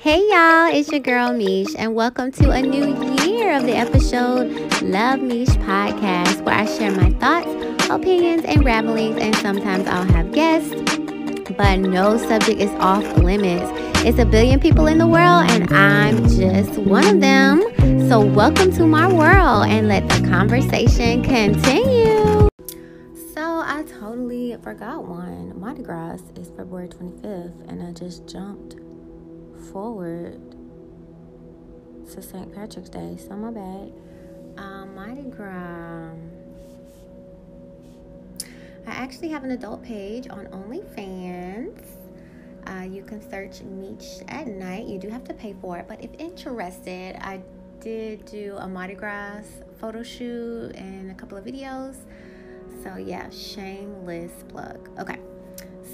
Hey y'all, it's your girl Meesh, and welcome to a new year of the episode Love Meesh podcast, where I share my thoughts, opinions, and ramblings, and sometimes I'll have guests, but no subject is off limits. It's a billion people in the world, and I'm just one of them. So welcome to my world, and let the conversation continue. So I totally forgot one. Mardi Gras is February 25th, and I just jumped forward to St. Patrick's Day, so my bad. Mardi Gras. I actually have an adult page on OnlyFans. You can search Meesh at night. You do have to pay for it, but if interested, I did do a Mardi Gras photo shoot and a couple of videos. So yeah, shameless plug. Okay,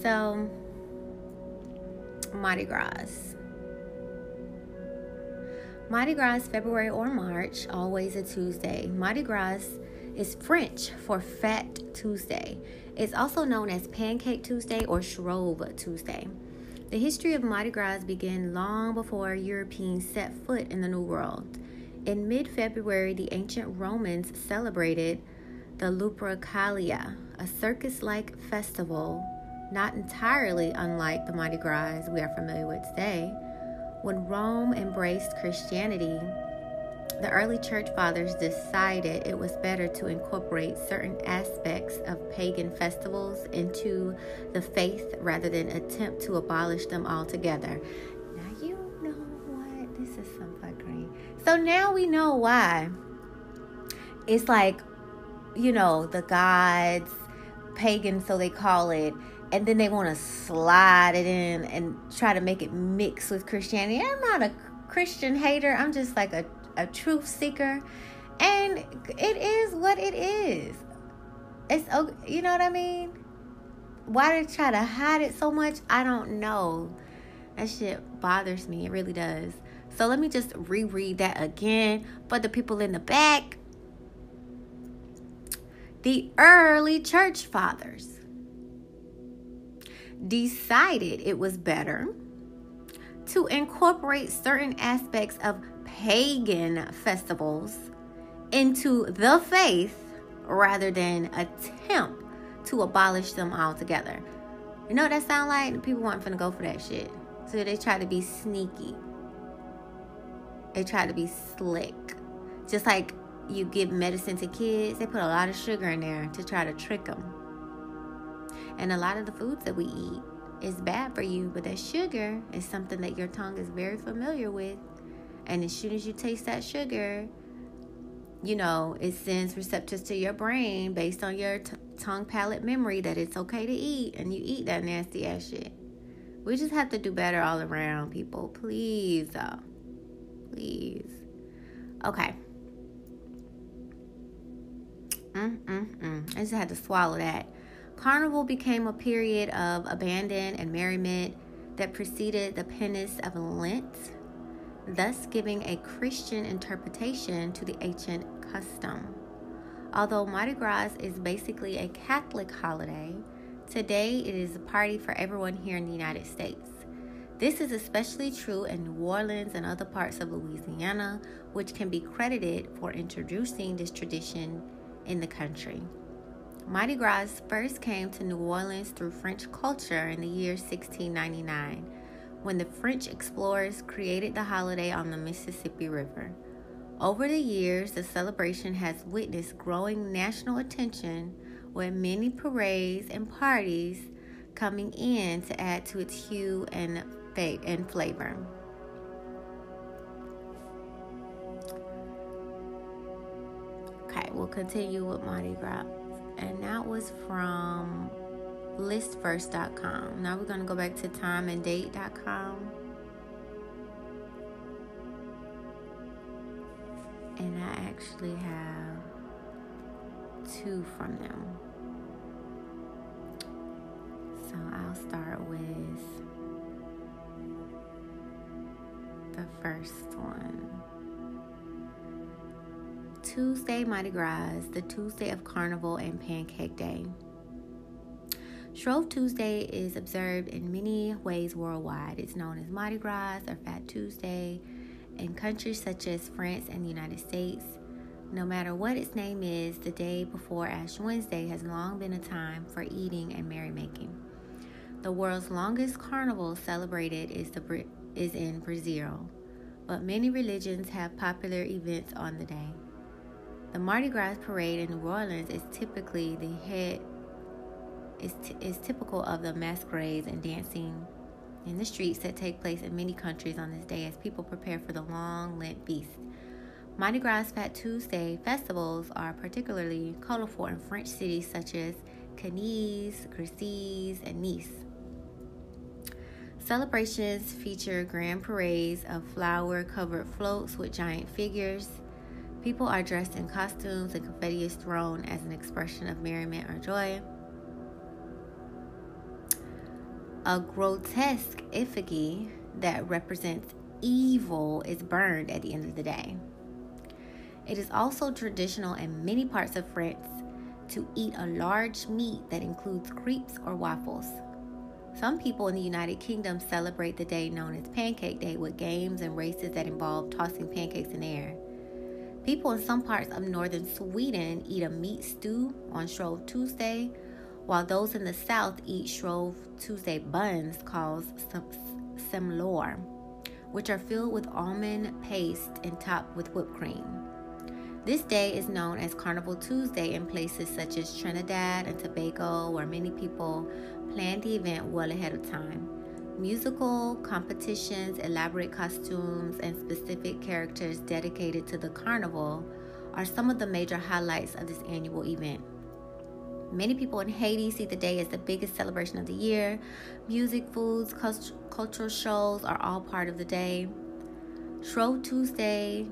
so Mardi Gras. Mardi Gras, February or March, always a Tuesday. Mardi Gras is French for Fat Tuesday. It's also known as Pancake Tuesday or Shrove Tuesday. The history of Mardi Gras began long before Europeans set foot in the New World. In mid-February, the ancient Romans celebrated the Lupercalia, a circus-like festival, not entirely unlike the Mardi Gras we are familiar with today. When Rome embraced Christianity, the early church fathers decided it was better to incorporate certain aspects of pagan festivals into the faith rather than attempt to abolish them altogether. Now you know what? This is some fuckery. So now we know why. It's like, the gods, pagan, so they call it, and then they want to slide it in and try to make it mix with Christianity. I'm not a Christian hater. I'm just like a truth seeker. And it is what it is. It's, you know what I mean? Why they try to hide it so much? I don't know. That shit bothers me. It really does. So let me just reread that again for the people in the back. The early church fathers decided it was better to incorporate certain aspects of pagan festivals into the faith rather than attempt to abolish them altogether. You know what that sound like? People weren't finna go for that shit. So they try to be sneaky. They try to be slick. Just like you give medicine to kids, they put a lot of sugar in there to try to trick them. And a lot of the foods that we eat is bad for you, but that sugar is something that your tongue is very familiar with. And as soon as you taste that sugar, it sends receptors to your brain based on your tongue palate memory that it's okay to eat, and you eat that nasty ass shit. We just have to do better all around, people. Please, please. Okay. I just had to swallow that. Carnival became a period of abandon and merriment that preceded the penance of Lent, thus giving a Christian interpretation to the ancient custom. Although Mardi Gras is basically a Catholic holiday, today it is a party for everyone here in the United States. This is especially true in New Orleans and other parts of Louisiana, which can be credited for introducing this tradition in the country. Mardi Gras first came to New Orleans through French culture in the year 1699, when the French explorers created the holiday on the Mississippi River. Over the years, the celebration has witnessed growing national attention, with many parades and parties coming in to add to its hue and flavor. Okay, we'll continue with Mardi Gras. And that was from listfirst.com. Now we're going to go back to timeanddate.com. And I actually have two from them. So I'll start with the first one. Tuesday, Mardi Gras, the Tuesday of Carnival and Pancake Day. Shrove Tuesday is observed in many ways worldwide. It's known as Mardi Gras or Fat Tuesday in countries such as France and the United States. No matter what its name is, the day before Ash Wednesday has long been a time for eating and merrymaking. The world's longest carnival celebrated is in Brazil, but many religions have popular events on the day. The Mardi Gras parade in New Orleans is typically is typical of the masquerades and dancing in the streets that take place in many countries on this day as people prepare for the long Lent feast. Mardi Gras Fat Tuesday festivals are particularly colorful in French cities such as Cannes, Crécy, and Nice. Celebrations feature grand parades of flower-covered floats with giant figures. People are dressed in costumes and confetti is thrown as an expression of merriment or joy. A grotesque effigy that represents evil is burned at the end of the day. It is also traditional in many parts of France to eat a large meat that includes crepes or waffles. Some people in the United Kingdom celebrate the day known as Pancake Day with games and races that involve tossing pancakes in the air. People in some parts of northern Sweden eat a meat stew on Shrove Tuesday, while those in the south eat Shrove Tuesday buns called semlor, which are filled with almond paste and topped with whipped cream. This day is known as Carnival Tuesday in places such as Trinidad and Tobago, where many people plan the event well ahead of time. Musical competitions, elaborate costumes, and specific characters dedicated to the carnival are some of the major highlights of this annual event. Many people in Haiti see the day as the biggest celebration of the year. Music, foods, cultural shows are all part of the day. Shrove Tuesday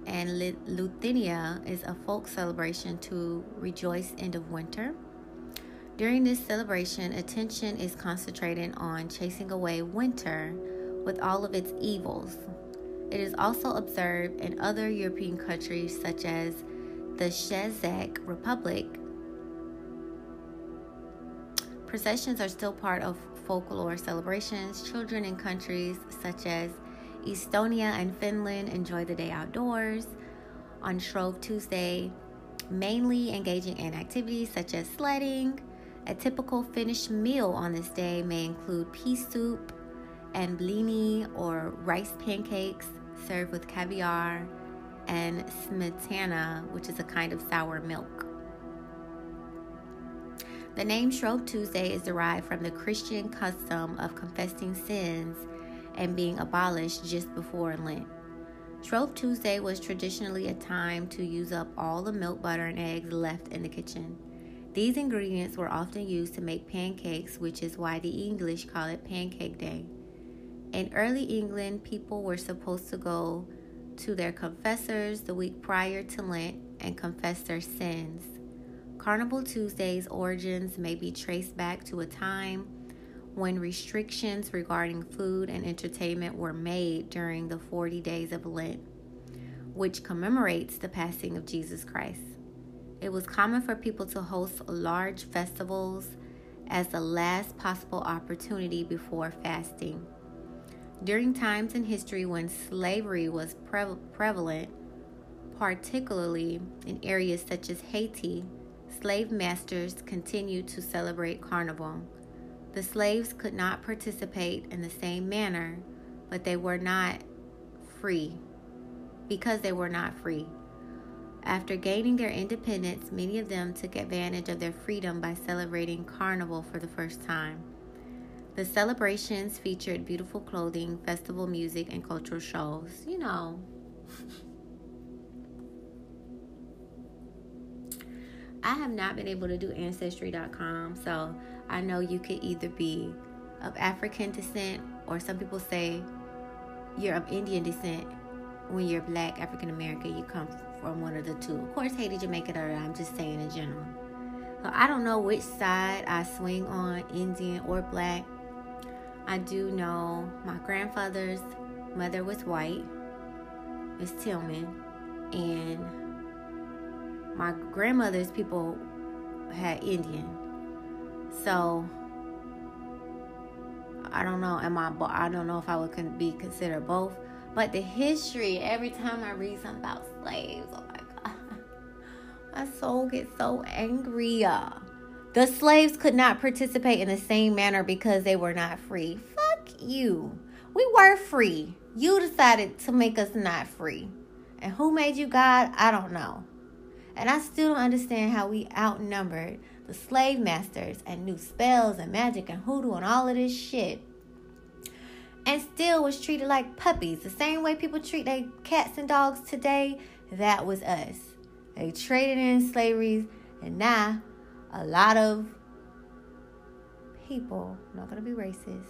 and Luthania is a folk celebration to rejoice end of winter. During this celebration, attention is concentrated on chasing away winter with all of its evils. It is also observed in other European countries such as the Czech Republic. Processions are still part of folklore celebrations. Children in countries such as Estonia and Finland enjoy the day outdoors on Shrove Tuesday, mainly engaging in activities such as sledding. A typical Finnish meal on this day may include pea soup and blini or rice pancakes served with caviar and smetana, which is a kind of sour milk. The name Shrove Tuesday is derived from the Christian custom of confessing sins and being abolished just before Lent. Shrove Tuesday was traditionally a time to use up all the milk, butter, and eggs left in the kitchen. These ingredients were often used to make pancakes, which is why the English call it Pancake Day. In early England, people were supposed to go to their confessors the week prior to Lent and confess their sins. Carnival Tuesday's origins may be traced back to a time when restrictions regarding food and entertainment were made during the 40 days of Lent, which commemorates the passing of Jesus Christ. It was common for people to host large festivals as the last possible opportunity before fasting. During times in history when slavery was prevalent, particularly in areas such as Haiti, slave masters continued to celebrate Carnival. The slaves could not participate in the same manner, but they were not free. Because they were not free. After gaining their independence, many of them took advantage of their freedom by celebrating Carnival for the first time. The celebrations featured beautiful clothing, festival music, and cultural shows. You know, I have not been able to do Ancestry.com, so I know you could either be of African descent, or some people say you're of Indian descent. When you're Black, African American, you come from one of the two. Of course, Haiti, Jamaica, I'm just saying in general. So I don't know which side I swing on, Indian or Black. I do know my grandfather's mother was white, Miss Tillman, and my grandmother's people had Indian. So I don't know. I don't know if I would be considered both. But the history, every time I read something about slaves, oh my God, my soul gets so angry. The slaves could not participate in the same manner because they were not free. Fuck you. We were free. You decided to make us not free. And who made you God? I don't know. And I still don't understand how we outnumbered the slave masters and knew spells and magic and hoodoo and all of this shit. And still was treated like puppies. The same way people treat their cats and dogs today, that was us. They traded in slavery, and now a lot of people, I'm not going to be racist,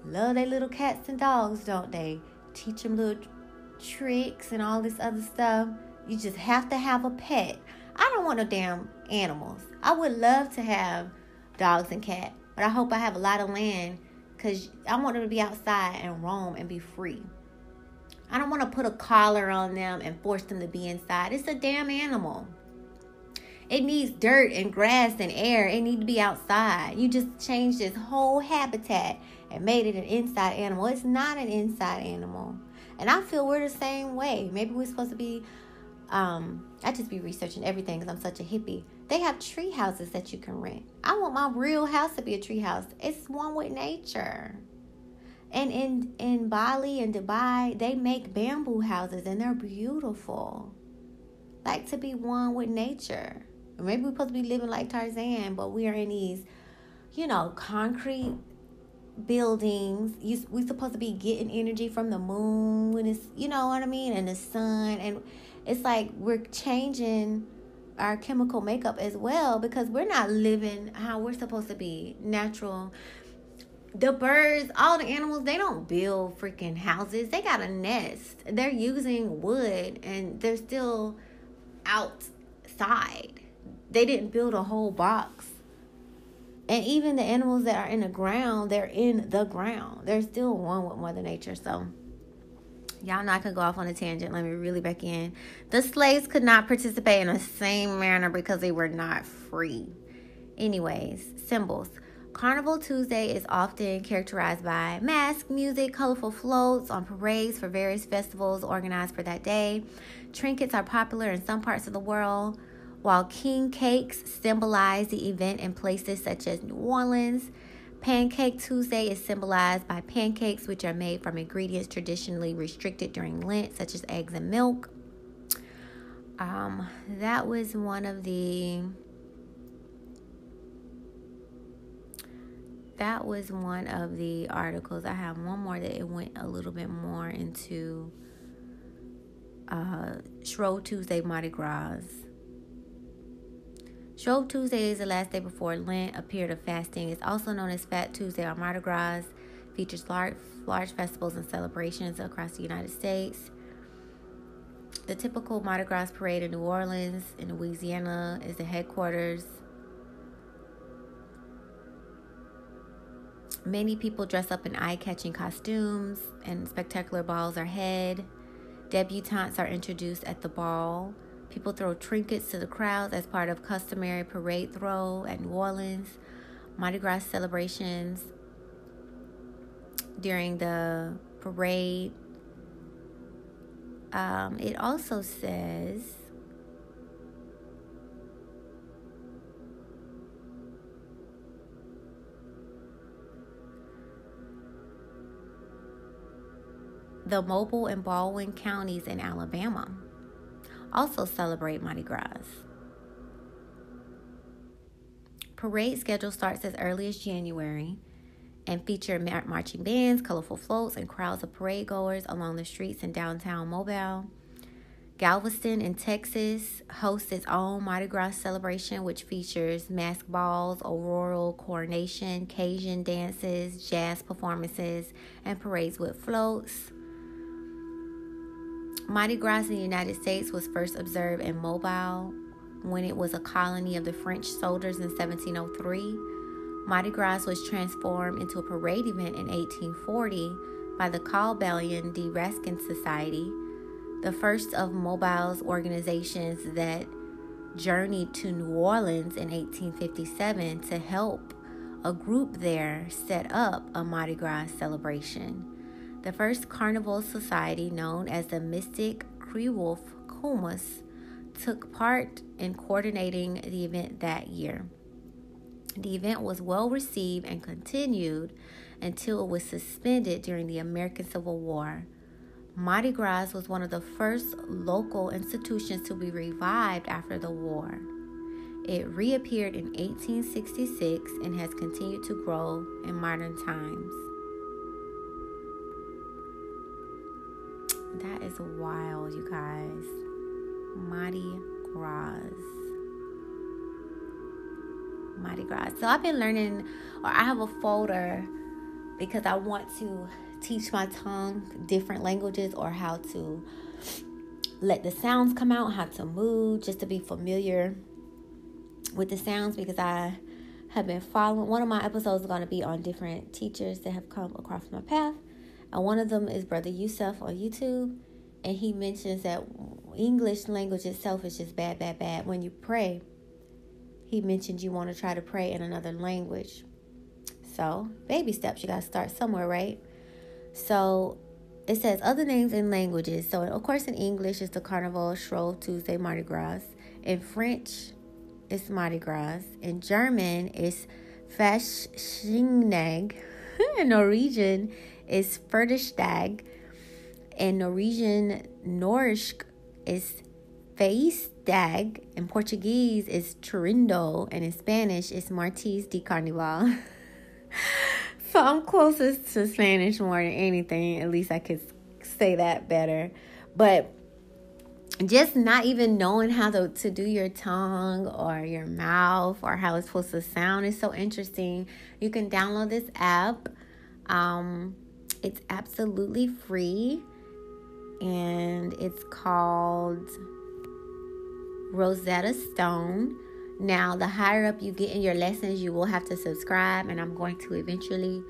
love their little cats and dogs, don't they? Teach them little tricks and all this other stuff. You just have to have a pet. I don't want no damn animals. I would love to have dogs and cats, but I hope I have a lot of land because I want them to be outside and roam and be free. I don't want to put a collar on them and force them to be inside. It's a damn animal. It needs dirt and grass and air. It needs to be outside. You just changed its whole habitat and made it an inside animal. It's not an inside animal. And I feel we're the same way. Maybe we're supposed to be, I just be researching everything because I'm such a hippie. They have tree houses that you can rent. I want my real house to be a tree house. It's one with nature. And in Bali and Dubai, they make bamboo houses and they're beautiful. Like to be one with nature. Maybe we're supposed to be living like Tarzan, but we are in these, concrete buildings. We're supposed to be getting energy from the moon when it's, you know what I mean, and the sun. And it's like we're changing our chemical makeup as well because we're not living how we're supposed to be, natural. The birds, all the animals, they don't build freaking houses. They got a nest. They're using wood and they're still outside. They didn't build a whole box. And even the animals that are in the ground, they're in the ground. They're still one with Mother Nature. So, y'all know I could go off on a tangent. Let me really back in. The slaves could not participate in the same manner because they were not free. Anyways, symbols. Carnival Tuesday is often characterized by masks, music, colorful floats on parades for various festivals organized for that day. Trinkets are popular in some parts of the world, while king cakes symbolize the event in places such as New Orleans. Pancake Tuesday is symbolized by pancakes, which are made from ingredients traditionally restricted during Lent, such as eggs and milk. That was one of the articles. I have one more that it went a little bit more into Shrove Tuesday, Mardi Gras. Shrove Tuesday is the last day before Lent, a period of fasting. It's also known as Fat Tuesday or Mardi Gras. Features large festivals and celebrations across the United States. The typical Mardi Gras parade in New Orleans, in Louisiana, is the headquarters. Many people dress up in eye-catching costumes and spectacular balls are had. Debutantes are introduced at the ball. People throw trinkets to the crowds as part of customary parade throw at New Orleans. Mardi Gras celebrations during the parade. It also says the Mobile and Baldwin counties in Alabama also celebrate Mardi Gras. Parade schedule starts as early as January and feature marching bands, colorful floats, and crowds of parade goers along the streets in downtown Mobile. Galveston in Texas hosts its own Mardi Gras celebration, which features masked balls, auroral coronation, Cajun dances, jazz performances, and parades with floats. Mardi Gras in the United States was first observed in Mobile when it was a colony of the French soldiers in 1703. Mardi Gras was transformed into a parade event in 1840 by the Cabellon de Raskin Society, the first of Mobile's organizations that journeyed to New Orleans in 1857 to help a group there set up a Mardi Gras celebration. The first carnival society, known as the Mystic Kreewolf Kumas, took part in coordinating the event that year. The event was well received and continued until it was suspended during the American Civil War. Mardi Gras was one of the first local institutions to be revived after the war. It reappeared in 1866 and has continued to grow in modern times. That is wild, you guys. Mardi Gras. Mardi Gras. So I've been learning, or I have a folder because I want to teach my tongue different languages, or how to let the sounds come out, how to move, just to be familiar with the sounds, because I have been following. One of my episodes is going to be on different teachers that have come across my path. And one of them is Brother Yusuf on YouTube. And he mentions that English language itself is just bad, bad, bad. When you pray, he mentioned you want to try to pray in another language. So, baby steps. You got to start somewhere, right? So, it says other names and languages. So, of course, in English, it's the Carnival, Shrove Tuesday, Mardi Gras. In French, it's Mardi Gras. In German, it's Faschingstag. In Norwegian, it's Ferdestag. In Norwegian, Norsk is Feestdag. In Portuguese, it's Torindo. And in Spanish, it's Martes de Carnaval. So I'm closest to Spanish more than anything. At least I could say that better. But just not even knowing how to do your tongue or your mouth or how it's supposed to sound is so interesting. You can download this app. It's absolutely free. And it's called Rosetta Stone. Now, the higher up you get in your lessons, you will have to subscribe, and I'm going to eventually.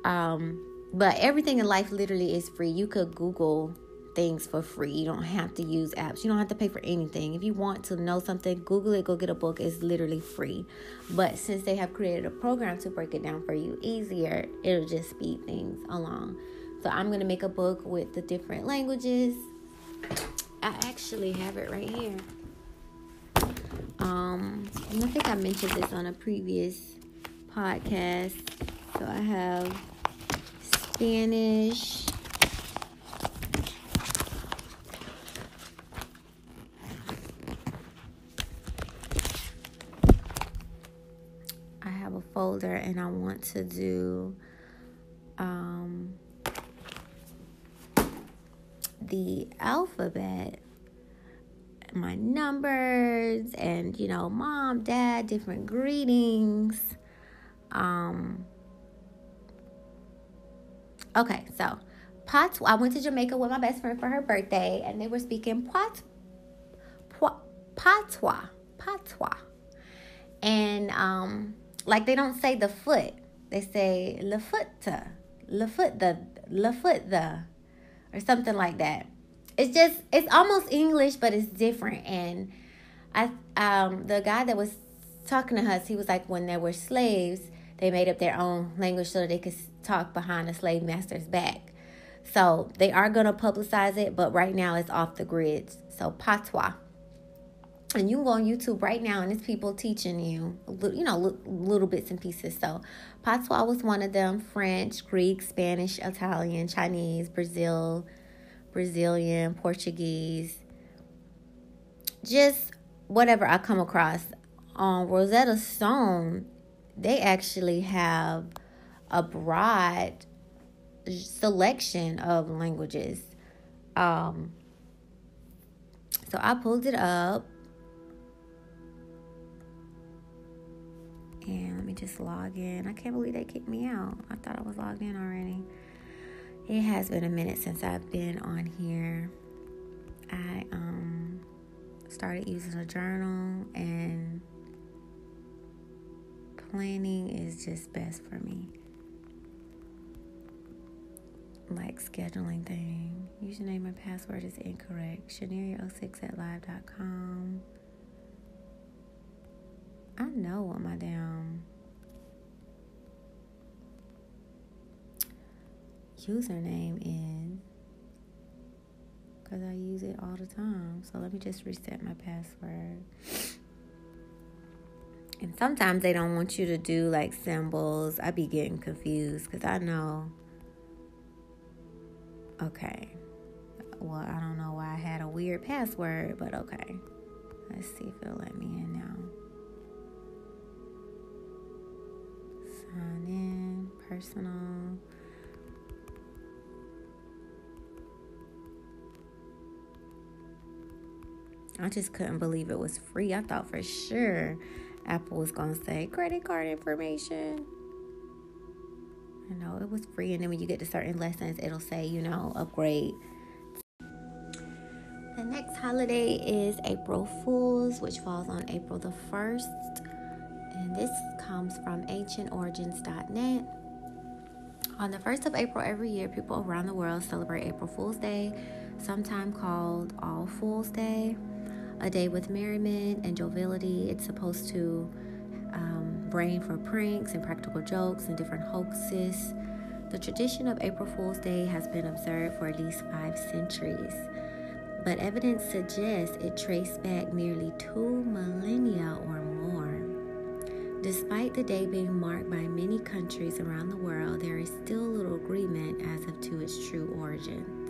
But everything in life literally is free. You could Google things for free. You don't have to use apps. You don't have to pay for anything. If you want to know something, Google it, go get a book. It's literally free. But since they have created a program to break it down for you easier, it'll just speed things along. So I'm going to make a book with the different languages. I actually have it right here. And I think I mentioned this on a previous podcast. So I have Spanish, I have a folder, and I want to do the alphabet, my numbers, and mom, dad, different greetings. Okay, so Patois. I went to Jamaica with my best friend for her birthday, and they were speaking Patois. And like they don't say the foot, they say le foot the, or something like that. It's almost English, but it's different. And the guy that was talking to us, he was like, when there were slaves, they made up their own language so that they could talk behind the slave master's back. So they are going to publicize it, but right now it's off the grid. So Patois. And you can go on YouTube right now, and it's people teaching you, little bits and pieces. So Patois was one of them. French, Greek, Spanish, Italian, Chinese, Brazilian, Portuguese. Just whatever I come across. On Rosetta Stone, they actually have a broad selection of languages. So I pulled it up. And let me just log in. I can't believe they kicked me out. I thought I was logged in already. It has been a minute since I've been on here. I started using a journal, and planning is just best for me. Like scheduling things. Username and password is incorrect. Shaneria06@live.com. I know what my damn username is, because I use it all the time. So let me just reset my password. And sometimes they don't want you to do like symbols. I be getting confused because I know. Okay. Well, I don't know why I had a weird password, but okay. Let's see if it'll let me in now. Sign in, personal. I just couldn't believe it was free. I thought for sure Apple was going to say credit card information. No, it was free. And then when you get to certain lessons, it'll say, upgrade. The next holiday is April Fool's, which falls on April the 1st. And this comes from ancientorigins.net. On the 1st of April every year, people around the world celebrate April Fool's Day, sometimes called All Fool's Day, a day with merriment and joviality. It's supposed to rain for pranks and practical jokes and different hoaxes. The tradition of April Fool's Day has been observed for at least 5 centuries, but evidence suggests it traced back nearly 2 millennia or more. Despite the day being marked by many countries around the world, there is still little agreement as to its true origins.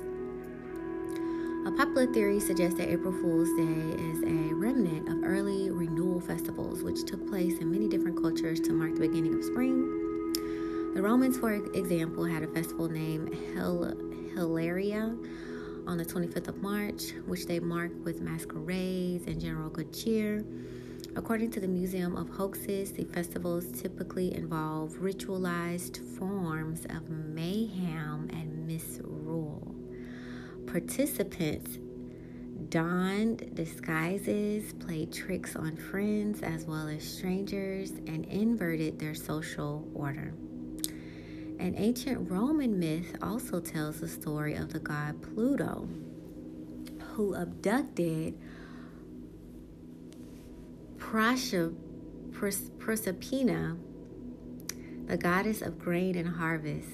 A popular theory suggests that April Fool's Day is a remnant of early renewal festivals, which took place in many different cultures to mark the beginning of spring. The Romans, for example, had a festival named Hilaria on the 25th of March, which they marked with masquerades and general good cheer. According to the Museum of Hoaxes, the festivals typically involve ritualized forms of mayhem and misrule. Participants donned disguises, played tricks on friends as well as strangers, and inverted their social order. An ancient Roman myth also tells the story of the god Pluto, who abducted Proserpina, the goddess of grain and harvest.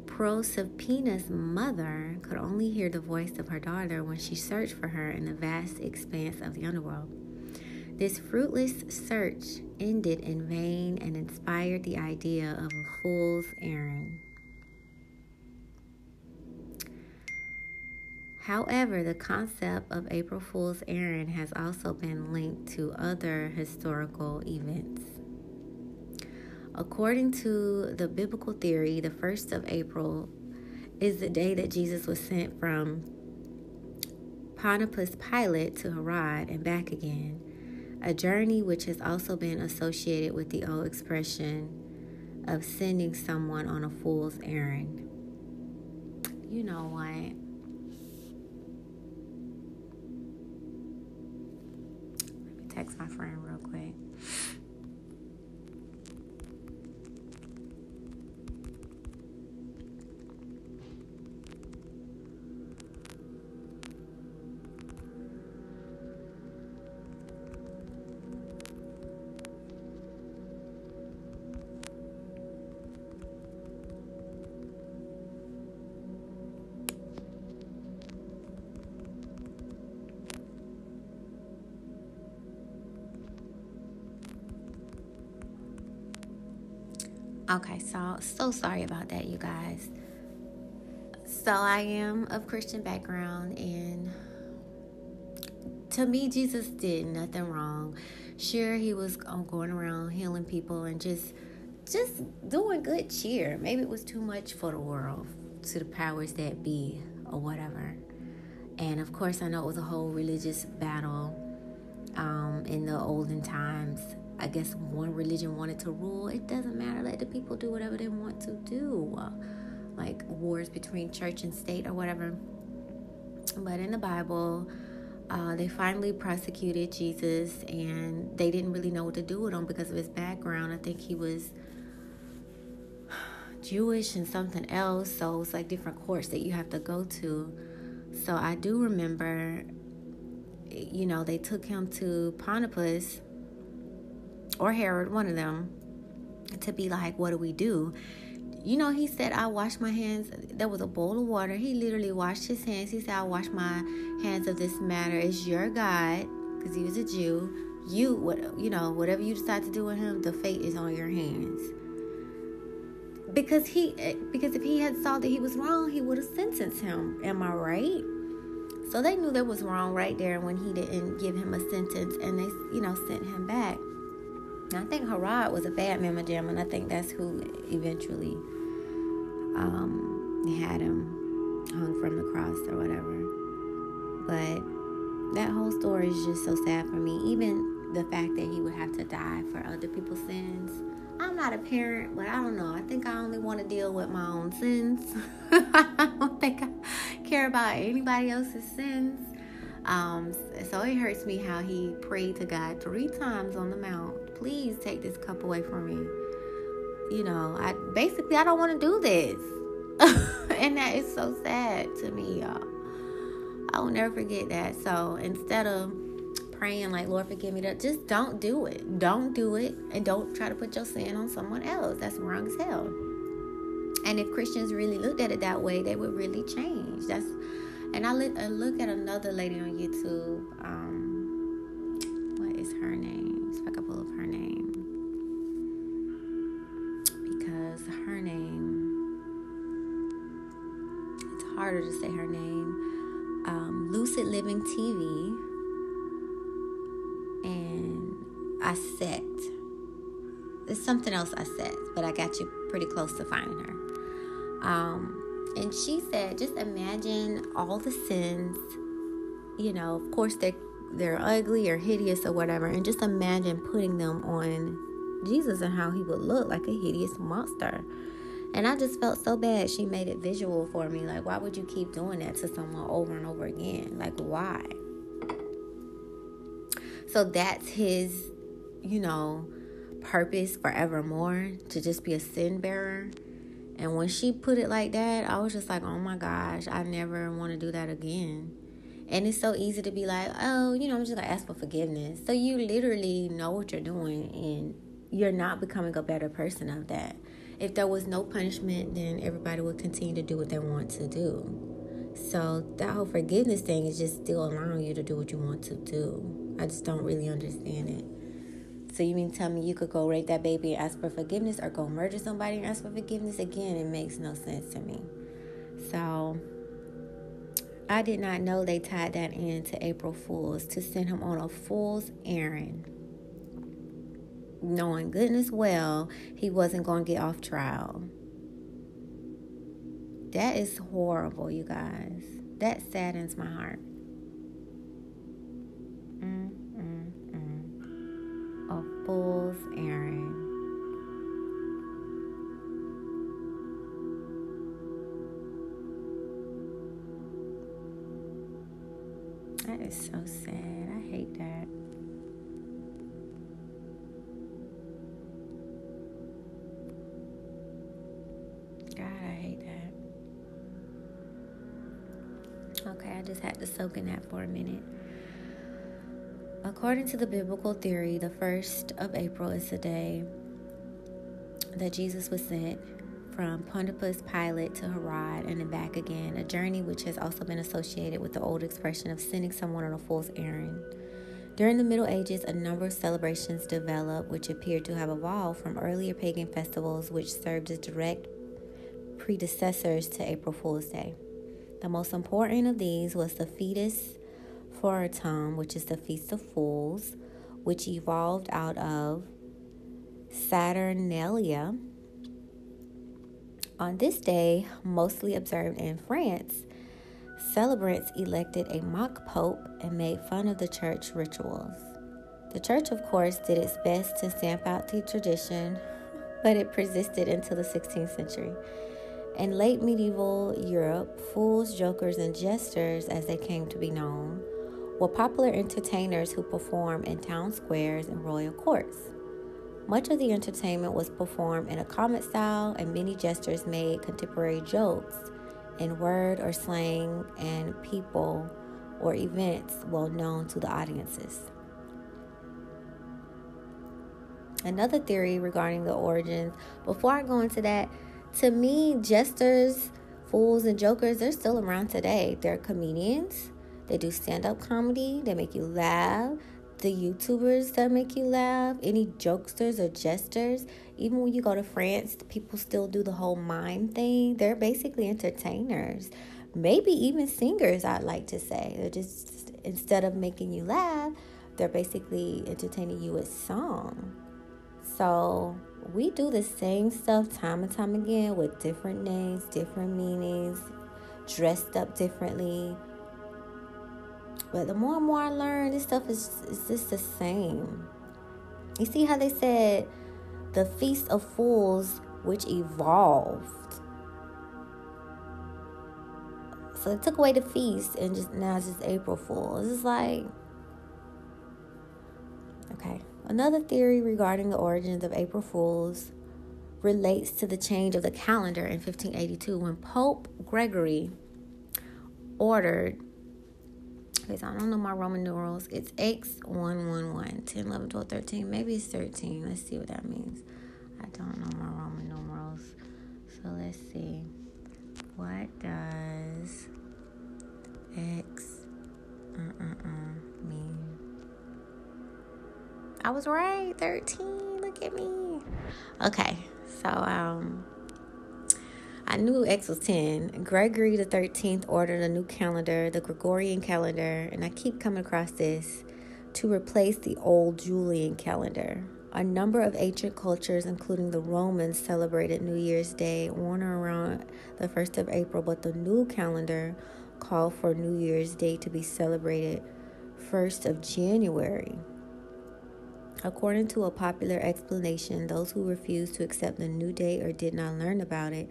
Proserpina's mother could only hear the voice of her daughter when she searched for her in the vast expanse of the underworld. This fruitless search ended in vain and inspired the idea of a fool's errand. However, the concept of April Fool's errand has also been linked to other historical events. According to the biblical theory, the 1st of April is the day that Jesus was sent from Pontius Pilate to Herod and back again, a journey which has also been associated with the old expression of sending someone on a fool's errand. You know what? Let me text my friend real quick. Okay, so sorry about that, you guys. So I am of Christian background, and to me, Jesus did nothing wrong. Sure, he was going around healing people and just doing good cheer. Maybe it was too much for the world, to the powers that be, or whatever. And of course, I know it was a whole religious battle in the olden times. I guess one religion wanted to rule. It doesn't matter. Let the people do whatever they want to do. Like wars between church and state or whatever. But in the Bible, they finally prosecuted Jesus, and they didn't really know what to do with him because of his background. I think he was Jewish and something else. So it's like different courts that you have to go to. So I do remember, they took him to Pontius or Herod, one of them, to be like, what do we do? he said, I wash my hands. There was a bowl of water. He literally washed his hands. He said, I wash my hands of this matter. It's your God, because he was a Jew. Whatever you decide to do with him, the fate is on your hands. Because if he had saw that he was wrong, he would have sentenced him. Am I right? So they knew that was wrong right there when he didn't give him a sentence, and they, sent him back. And I think Herod was a bad mamma jam, and I think that's who eventually had him hung from the cross or whatever. But that whole story is just so sad for me. Even the fact that he would have to die for other people's sins. I'm not a parent, but I don't know. I think I only want to deal with my own sins. I don't think I care about anybody else's sins. So it hurts me how he prayed to God 3 times on the mount. Please take this cup away from me. I don't want to do this. And that is so sad to me, y'all. I will never forget that. So instead of praying like, Lord, forgive me, just don't do it. Don't do it. And don't try to put your sin on someone else. That's wrong as hell. And if Christians really looked at it that way, they would really change. And I look at another lady on YouTube. What is her name? So I can pull up her name. Because her name, it's harder to say her name. Lucid Living TV. And I set. There's something else I said, but I got you pretty close to finding her. And she said, just imagine all the sins, of course they're ugly or hideous or whatever, and just imagine putting them on Jesus and how he would look like a hideous monster. And I just felt so bad. She made it visual for me. Like, why would you keep doing that to someone over and over again? Like, why? So that's his, purpose forevermore, to just be a sin bearer. And when she put it like that, I was just like, oh my gosh, I never want to do that again. And it's so easy to be like, oh, I'm just going to ask for forgiveness. So you literally know what you're doing, and you're not becoming a better person of that. If there was no punishment, then everybody would continue to do what they want to do. So that whole forgiveness thing is just still allowing you to do what you want to do. I just don't really understand it. So you mean tell me you could go rape that baby and ask for forgiveness, or go murder somebody and ask for forgiveness? Again, it makes no sense to me. So I did not know they tied that into April Fools to send him on a fool's errand, knowing goodness well he wasn't going to get off trial. That is horrible, you guys. That saddens my heart. A fool's errand. That is so sad. I hate that. God, I hate that. Okay, I just had to soak in that for a minute. According to the biblical theory, the 1st of April is the day that Jesus was sent from Pontius Pilate to Herod and then back again, a journey which has also been associated with the old expression of sending someone on a fool's errand. During the Middle Ages, a number of celebrations developed which appear to have evolved from earlier pagan festivals which served as direct predecessors to April Fool's Day. The most important of these was the Fetus Foratum, which is the Feast of Fools, which evolved out of Saturnalia. On this day, mostly observed in France, celebrants elected a mock pope and made fun of the church rituals. The church, of course, did its best to stamp out the tradition, but it persisted until the 16th century. In late medieval Europe, fools, jokers, and jesters, as they came to be known, were popular entertainers who performed in town squares and royal courts. Much of the entertainment was performed in a comic style, and many jesters made contemporary jokes in word or slang and people or events well known to the audiences. Another theory regarding the origins, before I go into that, To me, jesters, fools, and jokers, they're still around today. They're comedians. They do stand-up comedy. They make you laugh. The YouTubers that make you laugh. Any jokesters or jesters. Even when you go to France, people still do the whole mime thing. They're basically entertainers. Maybe even singers, I'd like to say. They're just, instead of making you laugh, they're basically entertaining you with song. So we do the same stuff time and time again with different names, different meanings, dressed up differently. But the more and more I learn, this stuff is just the same. You see how they said the Feast of Fools, which evolved. So they took away the feast and just now it's just April Fool's. It's like, okay. Another theory regarding the origins of April Fools relates to the change of the calendar in 1582 when Pope Gregory ordered, okay, so I don't know my Roman numerals. It's X111, 10, 11, 12, 13. Maybe it's 13. Let's see what that means. I don't know my Roman numerals. So let's see. What does X mean? I was right, 13. Look at me. Okay, so I knew X was 10. Gregory the 13th ordered a new calendar, the Gregorian calendar, and I keep coming across this, to replace the old Julian calendar. A number of ancient cultures, including the Romans, celebrated New Year's Day on or around the 1st of April, but the new calendar called for New Year's Day to be celebrated 1st of January. According to a popular explanation, those who refused to accept the new day or did not learn about it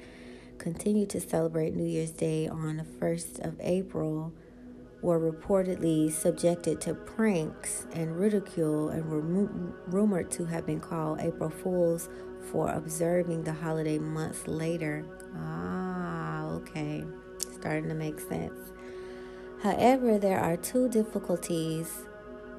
continued to celebrate New Year's Day on the 1st of April were reportedly subjected to pranks and ridicule and were rumored to have been called April Fools for observing the holiday months later. Okay. Starting to make sense. However, there are two difficulties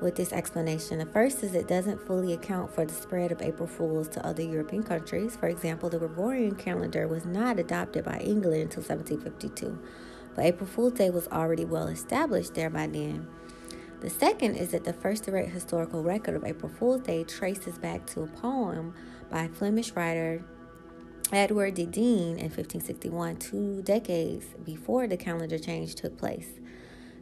with this explanation. The first is it doesn't fully account for the spread of April Fools to other European countries. For example, the Gregorian calendar was not adopted by England until 1752, but April Fool's Day was already well established there by then. The second is that the first direct historical record of April Fool's Day traces back to a poem by Flemish writer Edward de Deen in 1561, 2 decades before the calendar change took place.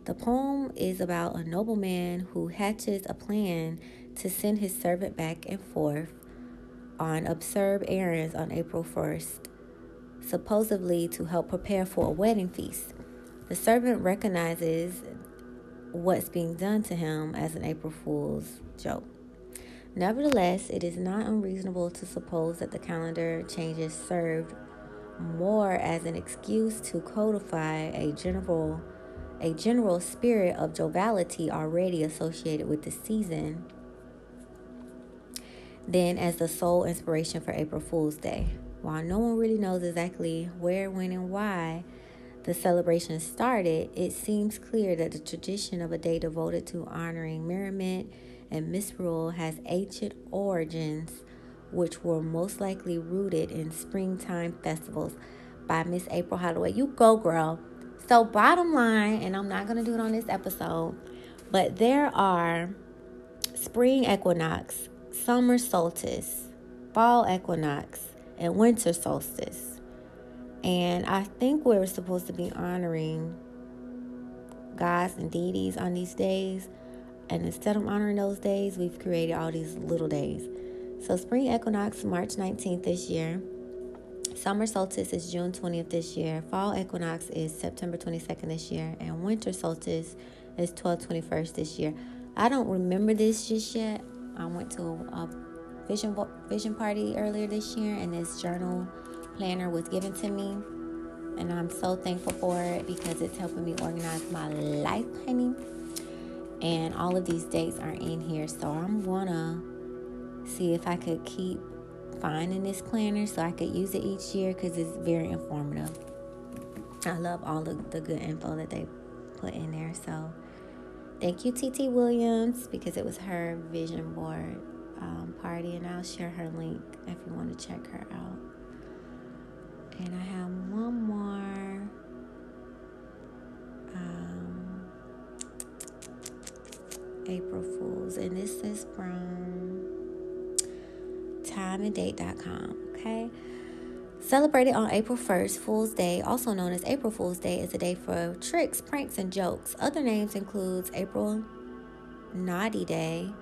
The poem is about a nobleman who hatches a plan to send his servant back and forth on absurd errands on April 1st, supposedly to help prepare for a wedding feast. The servant recognizes what's being done to him as an April Fool's joke. Nevertheless, it is not unreasonable to suppose that the calendar changes served more as an excuse to codify a general spirit of joviality already associated with the season than as the sole inspiration for April Fool's Day. While no one really knows exactly where, when, and why the celebration started, it seems clear that the tradition of a day devoted to honoring merriment and misrule has ancient origins, which were most likely rooted in springtime festivals. By Miss April Holloway. You go, girl. So bottom line, and I'm not going to do it on this episode, but there are spring equinox, summer solstice, fall equinox, and winter solstice. And I think we're supposed to be honoring gods and deities on these days. And instead of honoring those days, we've created all these little days. So spring equinox, March 19th this year. Summer solstice is June 20th this year. Fall equinox is September 22nd this year. And winter solstice is 12/21 this year. I don't remember this just yet. I went to a vision party earlier this year, and this journal planner was given to me. And I'm so thankful for it because it's helping me organize my life, honey. And all of these dates are in here. So I'm going to see if I could keep finding this planner so I could use it each year because it's very informative. I love all of the good info that they put in there. So thank you, Ttyl Williams, because it was her vision board party, and I'll share her link if you want to check her out. And I have one more. April Fools. And this is from timeanddate.com. Okay. Celebrated on April 1st, Fool's Day, also known as April Fool's Day, is a day for tricks, pranks, and jokes. Other names include April Naughty Day,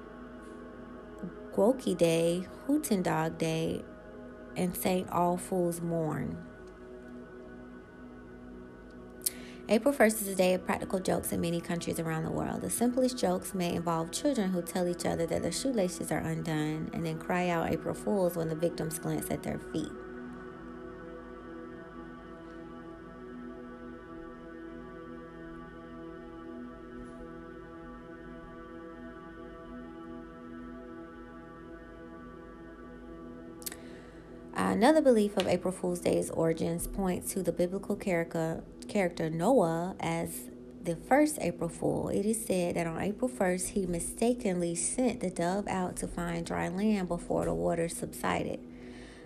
Gwokey Day, Hootendog Day, and St. All Fools Morn. April 1st is a day of practical jokes in many countries around the world. The simplest jokes may involve children who tell each other that their shoelaces are undone and then cry out April Fools when the victims glance at their feet. Another belief of April Fool's Day's origins points to the biblical character Noah as the first April Fool. It is said that on April 1st, he mistakenly sent the dove out to find dry land before the water subsided.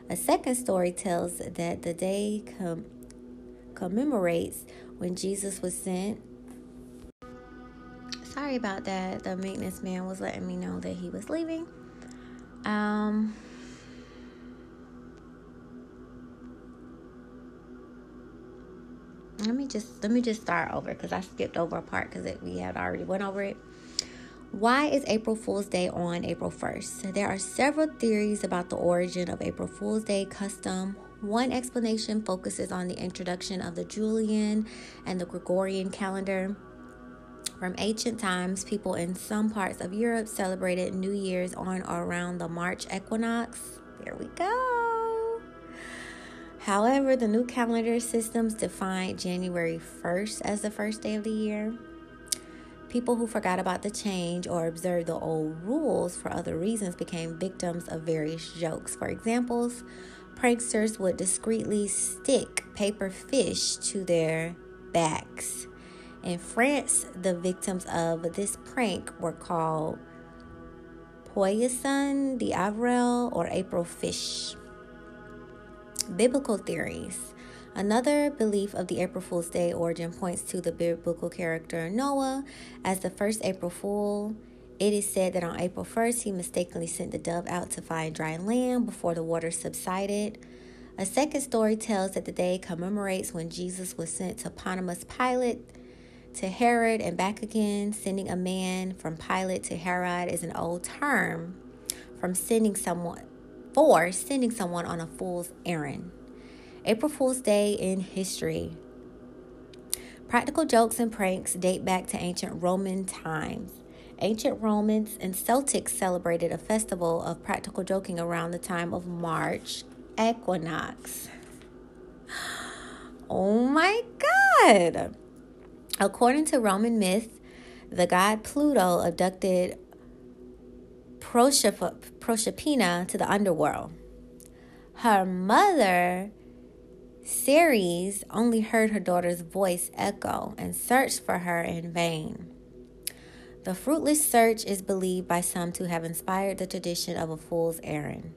A second story tells that the day commemorates when Jesus was sent. Sorry about that. The maintenance man was letting me know that he was leaving. Let me just start over because I skipped over a part because we had already went over it. Why is April Fool's Day on April 1st? There are several theories about the origin of April Fool's Day custom. One explanation focuses on the introduction of the Julian and the Gregorian calendar. From ancient times, people in some parts of Europe celebrated New Year's on or around the March equinox. There we go. However, the new calendar systems defined January 1st as the first day of the year. People who forgot about the change or observed the old rules for other reasons became victims of various jokes. For examples, pranksters would discreetly stick paper fish to their backs. In France, the victims of this prank were called Poisson d'Avril or April fish. Biblical theories. Another belief of the April Fool's Day origin points to the biblical character Noah as the first April Fool. It is said that on April 1st, he mistakenly sent the dove out to find dry land before the water subsided. A second story tells that the day commemorates when Jesus was sent to Pontius Pilate, to Herod, and back again. Sending a man from Pilate to Herod is an old term for sending someone on a fool's errand. April Fool's Day in history. Practical jokes and pranks date back to ancient Roman times. Ancient Romans and Celtics celebrated a festival of practical joking around the time of March equinox. Oh my God! According to Roman myth, the god Pluto abducted Proserpina to the underworld. Her mother, Ceres, only heard her daughter's voice echo and searched for her in vain. The fruitless search is believed by some to have inspired the tradition of a fool's errand.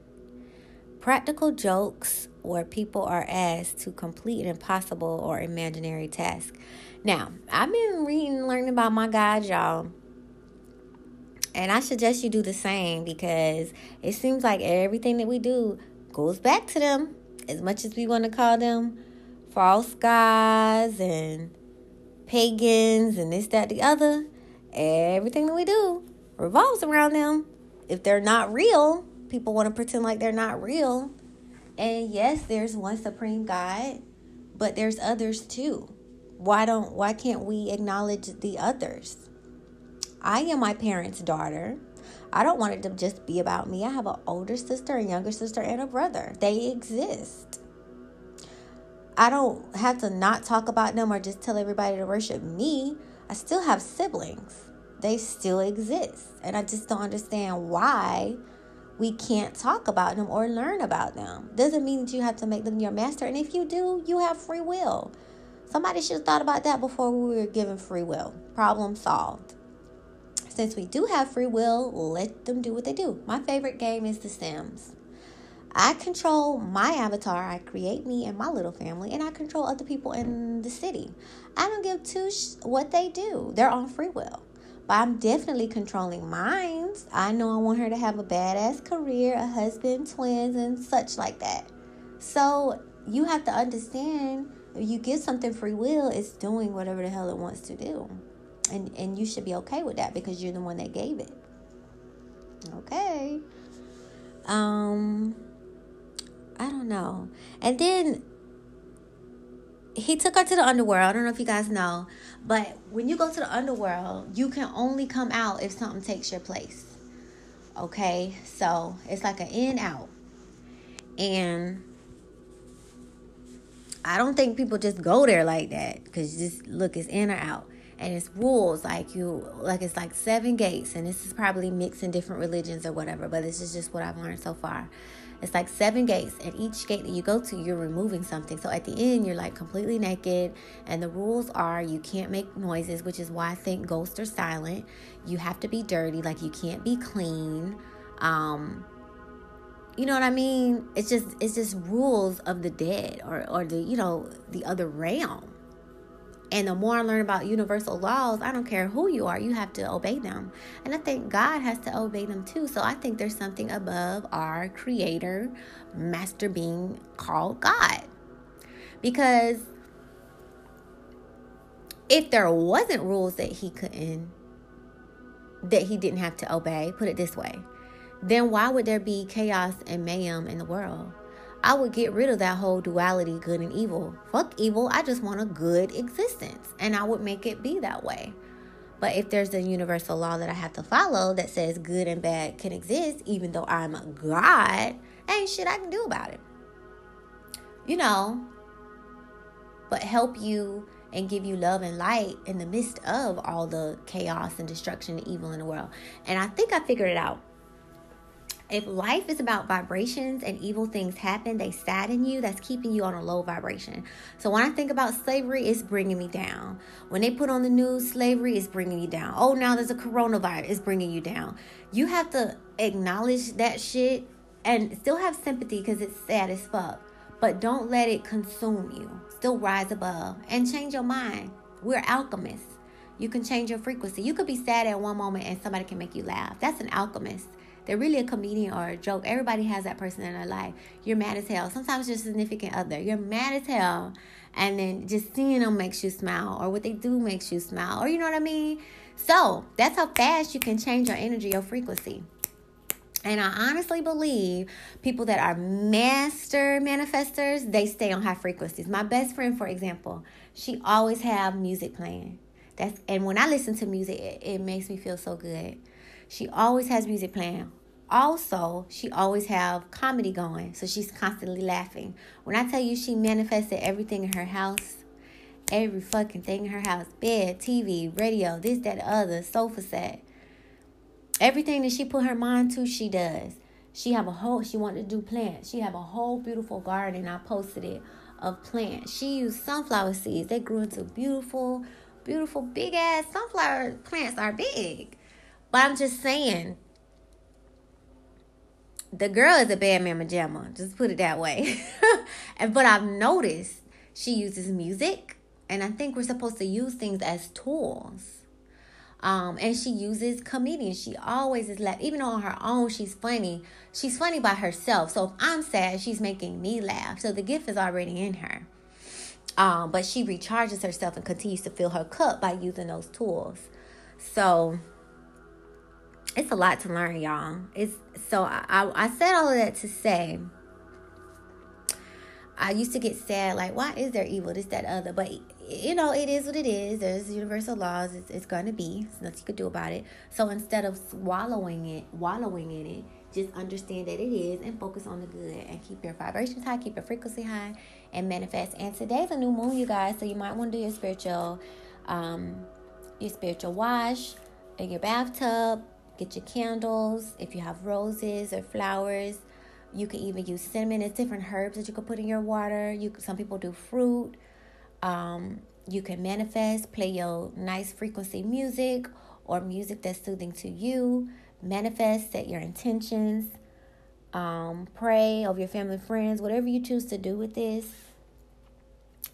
Practical jokes where people are asked to complete an impossible or imaginary task. Now, I've been reading and learning about my gods, y'all. And I suggest you do the same because it seems like everything that we do goes back to them. As much as we want to call them false gods and pagans and this, that, the other, everything that we do revolves around them. If they're not real, people want to pretend like they're not real. And yes, there's one supreme God, but there's others too. Why can't we acknowledge the others? I am my parents' daughter. I don't want it to just be about me. I have an older sister, a younger sister, and a brother. They exist. I don't have to not talk about them or just tell everybody to worship me. I still have siblings. They still exist. And I just don't understand why we can't talk about them or learn about them. Doesn't mean that you have to make them your master. And if you do, you have free will. Somebody should have thought about that before we were given free will. Problem solved. Since we do have free will, let them do what they do. My favorite game is The Sims. I control my avatar. I create me and my little family, and I control other people in the city. I don't give two what they do. They're on free will. But I'm definitely controlling mine. I know I want her to have a badass career, a husband, twins, and such like that. So you have to understand, if you give something free will, it's doing whatever the hell it wants to do. And you should be okay with that because you're the one that gave it. Okay. I don't know. And then he took her to the underworld. I don't know if you guys know, but when you go to the underworld, you can only come out if something takes your place. Okay? So it's like an in out. And I don't think people just go there like that, because just look, it's in or out. And it's rules, it's like 7 gates, and this is probably mixed in different religions or whatever, but this is just what I've learned so far. It's like 7 gates, and each gate that you go to, you're removing something. So at the end, you're like completely naked, and the rules are you can't make noises, which is why I think ghosts are silent. You have to be dirty, like you can't be clean. You know what I mean? It's just rules of the dead or the other realm. And the more I learn about universal laws, I don't care who you are, you have to obey them. And I think God has to obey them too. So I think there's something above our creator, master being called God. Because if there wasn't rules that he didn't have to obey, put it this way, then why would there be chaos and mayhem in the world? I would get rid of that whole duality, good and evil. Fuck evil. I just want a good existence. And I would make it be that way. But if there's a universal law that I have to follow that says good and bad can exist, even though I'm a God, ain't shit I can do about it. But help you and give you love and light in the midst of all the chaos and destruction and evil in the world. And I think I figured it out. If life is about vibrations and evil things happen, they sadden you, that's keeping you on a low vibration. So when I think about slavery, it's bringing me down. When they put on the news, slavery is bringing you down. Oh, now there's a coronavirus, it's bringing you down. You have to acknowledge that shit and still have sympathy because it's sad as fuck. But don't let it consume you. Still rise above and change your mind. We're alchemists. You can change your frequency. You could be sad at one moment and somebody can make you laugh. That's an alchemist. They're really a comedian or a joke. Everybody has that person in their life. You're mad as hell. Sometimes your significant other. You're mad as hell. And then just seeing them makes you smile. Or what they do makes you smile. Or you know what I mean? So that's how fast you can change your energy, your frequency. And I honestly believe people that are master manifestors, they stay on high frequencies. My best friend, for example, she always have music playing. And when I listen to music, it makes me feel so good. She always has music playing. Also, she always have comedy going. So she's constantly laughing. When I tell you she manifested everything in her house, every fucking thing in her house, bed, TV, radio, this, that, the other, sofa set. Everything that she put her mind to, she does. She wanted to do plants. She have a whole beautiful garden. I posted it of plants. She used sunflower seeds. They grew into beautiful, beautiful, big ass sunflower plants are big. But I'm just saying, the girl is a bad mamma jamma. Just put it that way. But I've noticed she uses music. And I think we're supposed to use things as tools. And she uses comedians. She always is laughing. Even though on her own she's funny. She's funny by herself. So if I'm sad, she's making me laugh. So the gift is already in her. But she recharges herself and continues to fill her cup by using those tools. So it's a lot to learn, y'all. I said all of that to say, I used to get sad, like, why is there evil, this, that, other? But, it is what it is. There's universal laws. It's going to be. There's nothing you can do about it. So instead of wallowing in it, just understand that it is and focus on the good and keep your vibrations high, keep your frequency high, and manifest. And today's a new moon, you guys, so you might want to do your spiritual wash in your bathtub. Get your candles. If you have roses or flowers, you can even use cinnamon. There's different herbs that you can put in your water. Some people do fruit. You can manifest, play your nice frequency music or music that's soothing to you. Manifest, set your intentions. Pray over your family and friends, whatever you choose to do with this.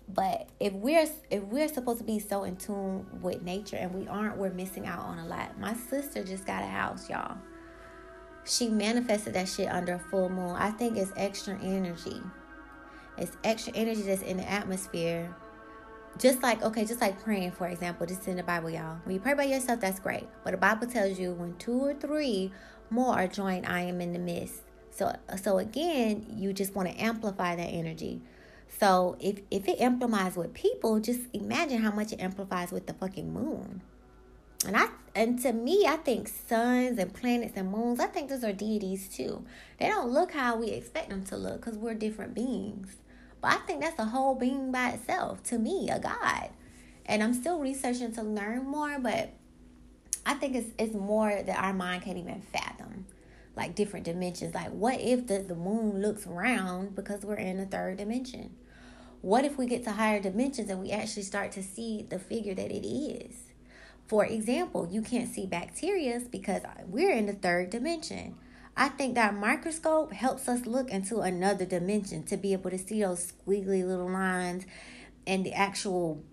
But if we're supposed to be so in tune with nature and we aren't, we're missing out on a lot. My sister just got a house, y'all. She manifested that shit under a full moon. I think it's extra energy. It's extra energy that's in the atmosphere. Just like praying, for example. This is in the Bible, y'all. When you pray by yourself, that's great. But the Bible tells you when 2 or 3 more are joined, I am in the midst. So again, you just want to amplify that energy. So if it amplifies with people, just imagine how much it amplifies with the fucking moon. And to me, I think suns and planets and moons, I think those are deities too. They don't look how we expect them to look because we're different beings. But I think that's a whole being by itself, to me, a god. And I'm still researching to learn more, but I think it's more that our mind can't even fathom. Like different dimensions. Like what if the moon looks round because we're in the 3rd dimension? What if we get to higher dimensions and we actually start to see the figure that it is? For example, you can't see bacteria because we're in the 3rd dimension. I think that microscope helps us look into another dimension to be able to see those squiggly little lines and the actual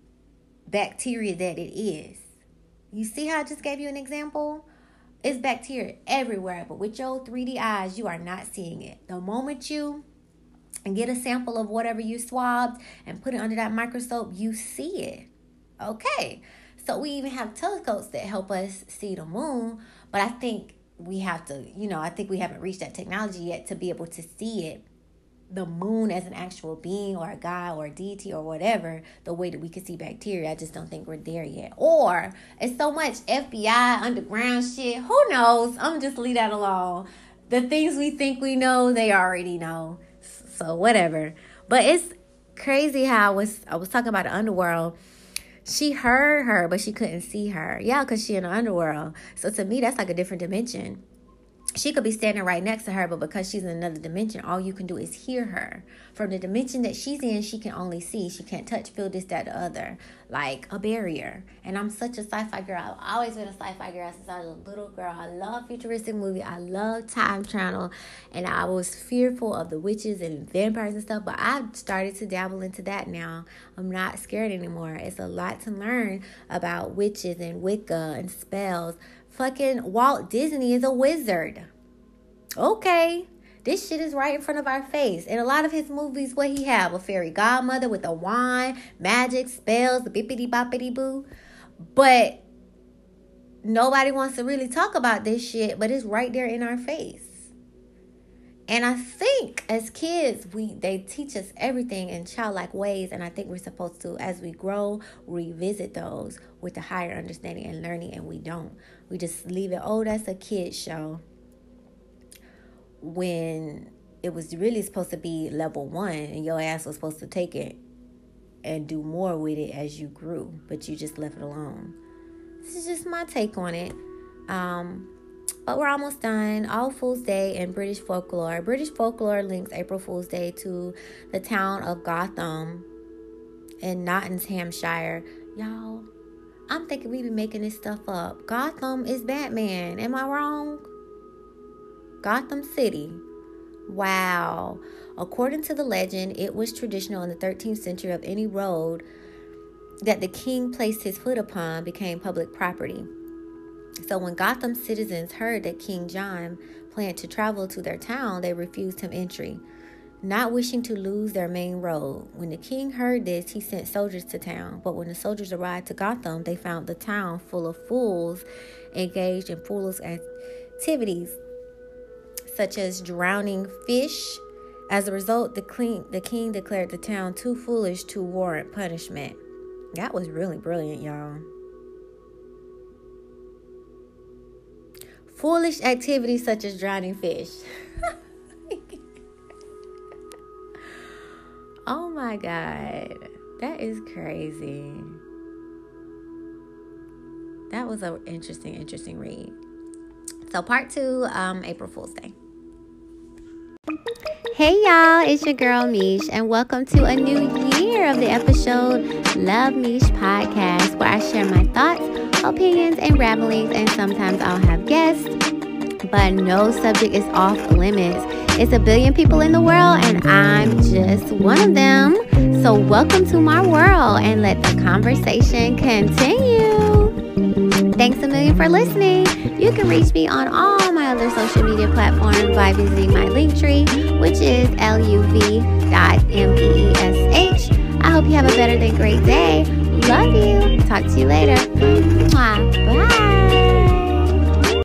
bacteria that it is. You see how I just gave you an example? It's bacteria everywhere, but with your 3D eyes, you are not seeing it. The moment you get a sample of whatever you swabbed and put it under that microscope, you see it. Okay. So we even have telescopes that help us see the moon, but I think we have to, I think we haven't reached that technology yet to be able to see it, the moon as an actual being or a god or a deity or whatever, the way that we can see bacteria. I just don't think we're there yet. Or it's so much FBI underground shit. Who knows? I'm just leave that alone. The things we think we know, they already know. So whatever. But it's crazy how I was talking about the underworld. She heard her, but she couldn't see her. Yeah, because she in the underworld. So to me, that's like a different dimension. She could be standing right next to her, but because she's in another dimension, all you can do is hear her. From the dimension that she's in, she can only see. She can't touch, feel, this, that, the other. Like a barrier. And I'm such a sci-fi girl. I've always been a sci-fi girl since I was a little girl. I love futuristic movies. I love time travel. And I was fearful of the witches and vampires and stuff. But I've started to dabble into that now. I'm not scared anymore. It's a lot to learn about witches and Wicca and spells. Fucking Walt Disney is a wizard. Okay. This shit is right in front of our face. In a lot of his movies, what he have? A fairy godmother with a wand, magic, spells, bippity boppity boo. But nobody wants to really talk about this shit, but it's right there in our face. And I think as kids, they teach us everything in childlike ways. And I think we're supposed to, as we grow, revisit those with a higher understanding and learning. And we don't. We just leave it, oh, that's a kid's show. When it was really supposed to be level 1 and your ass was supposed to take it and do more with it as you grew. But you just left it alone. This is just my take on it. But we're almost done. All Fool's Day and British folklore. British folklore links April Fool's Day to the town of Gotham in Nottinghamshire. Y'all, I'm thinking we be making this stuff up. Gotham is Batman. Am I wrong? Gotham City. Wow. According to the legend, it was traditional in the 13th century of any road that the king placed his foot upon became public property. So when Gotham citizens heard that King John planned to travel to their town, they refused him entry, not wishing to lose their main road. When the king heard this, he sent soldiers to town. But when the soldiers arrived to Gotham, they found the town full of fools engaged in foolish activities, such as drowning fish. As a result, the king declared the town too foolish to warrant punishment. That was really brilliant, y'all. Foolish activities such as drowning fish. Oh my God. That is crazy. That was an interesting read. So part 2, April Fool's Day. Hey y'all, it's your girl Meesh, and welcome to a new year of the episode Love Meesh Podcast, where I share my thoughts, opinions, and ramblings, and sometimes I'll have guests, but no subject is off limits. It's a billion people in the world, and I'm just one of them. So welcome to my world, and let the conversation continue. Thanks a million for listening. You can reach me on all my other social media platforms by visiting my Linktree, which is luv.meesh. I hope you have a better than great day. Love you. Talk to you later. Bye.